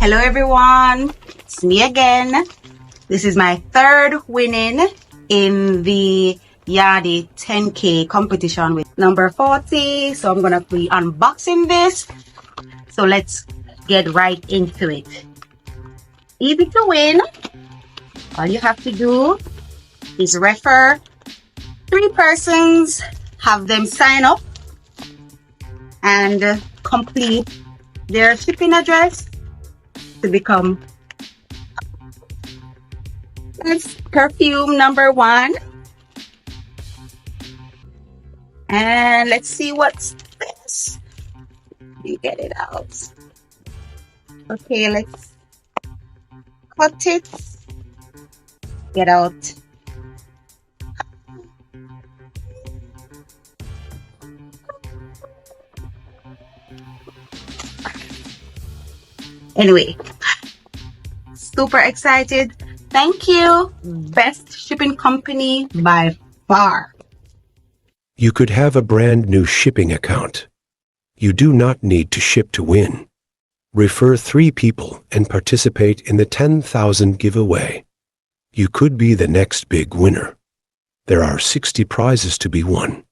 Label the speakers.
Speaker 1: Hello everyone, it's me again. This is my third winning in the Yardi 10K competition with number 40. So I'm gonna be unboxing this. So let's get right into it. Easy to win. All you have to do is refer 3 persons, have them sign up and complete their shipping address to become that's perfume number 1. And let's see what's this. Let me get it out. Okay, let's cut it. Get out. Anyway, super excited. Thank you. Best shipping company by far.
Speaker 2: You could have a brand new shipping account. You do not need to ship to win. Refer 3 people and participate in the 10,000 giveaway. You could be the next big winner. There are 60 prizes to be won.